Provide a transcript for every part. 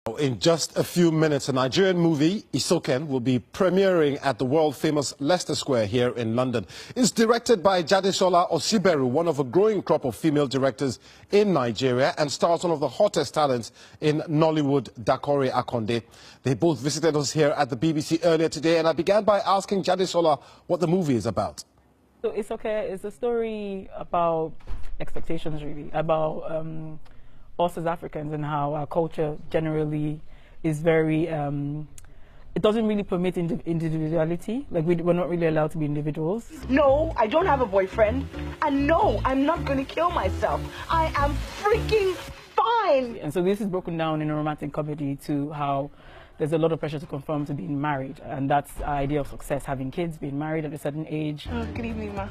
In just a few minutes, a Nigerian movie, Isoken, will be premiering at the world-famous Leicester Square here in London. It's directed by Jade Osiberu, one of a growing crop of female directors in Nigeria, and stars one of the hottest talents in Nollywood, Dakore Akande. They both visited us here at the BBC earlier today, and I began by asking Jade what the movie is about. So Isoken is a story about expectations, really, about us as Africans and how our culture generally is very, it doesn't really permit individuality. Like we're not really allowed to be individuals. No, I don't have a boyfriend. And no, I'm not going to kill myself. I am freaking fine. And so this is broken down in a romantic comedy to how there's a lot of pressure to conform to being married. And that's our idea of success, having kids, being married at a certain age. Oh, good evening, ma.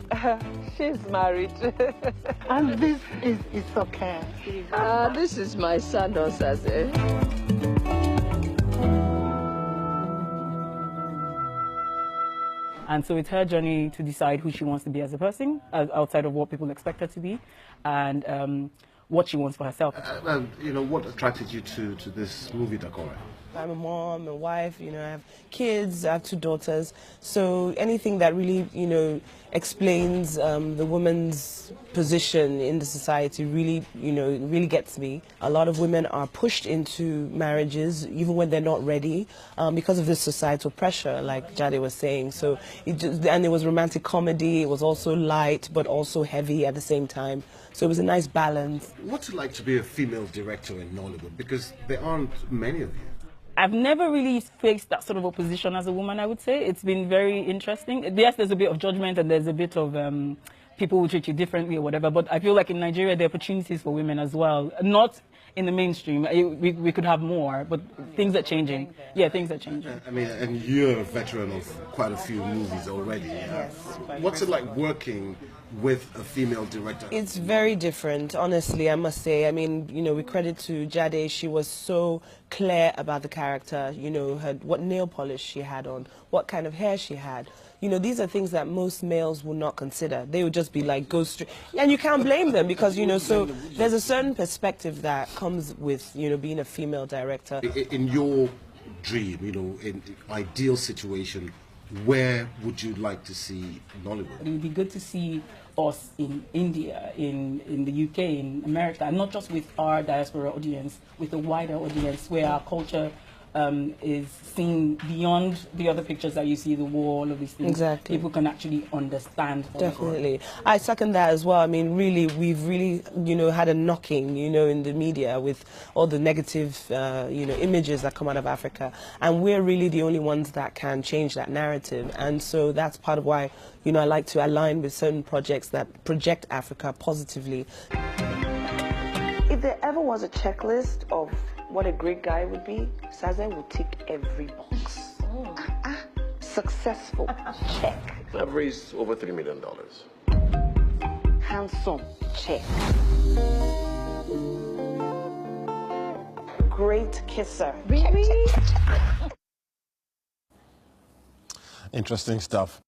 She's married. And this is Isoken. This is my son, Osaze. And so it's her journey to decide who she wants to be as a person, outside of what people expect her to be, and what she wants for herself. You know, what attracted you to this movie, Dakore? I'm a mom, a wife, I have kids, I have 2 daughters. So anything that really, explains the woman's position in the society really, really gets me. A lot of women are pushed into marriages even when they're not ready because of this societal pressure, like Jade was saying. So and it was romantic comedy. It was also light but also heavy at the same time. So it was a nice balance. What's it like to be a female director in Nollywood? Because there aren't many of you. I've never really faced that sort of opposition as a woman, I would say. It's been very interesting. Yes, there's a bit of judgment and there's a bit of people who treat you differently or whatever, but I feel like in Nigeria there are opportunities for women as well. Not in the mainstream. We could have more, but things are changing. Yeah, things are changing. I mean, and you're a veteran of quite a few movies already. Yes. What's it like working with a female director? It's very different, honestly, I must say. I mean, we credit to Jade. She was so clear about the character, what nail polish she had on, what kind of hair she had. These are things that most males would not consider. They would just be like, go straight. And you can't blame them because, so there's a certain perspective that comes with, being a female director. In your dream, in ideal situation, where would you like to see Nollywood? It would be good to see us in India, in the UK, in America, and not just with our diaspora audience, with a wider audience where our culture is seen beyond the other pictures that you see, the war, all of these things. Exactly. People can actually understand. Definitely. I second that as well. I mean, we've really, had a knocking, in the media with all the negative, images that come out of Africa. And we're really the only ones that can change that narrative. And so that's part of why, I like to align with certain projects that project Africa positively. If there ever was a checklist of what a great guy would be, Saze would tick every box. Successful, check. I've raised over $3 million. Handsome, check. Great kisser. Really? Interesting stuff.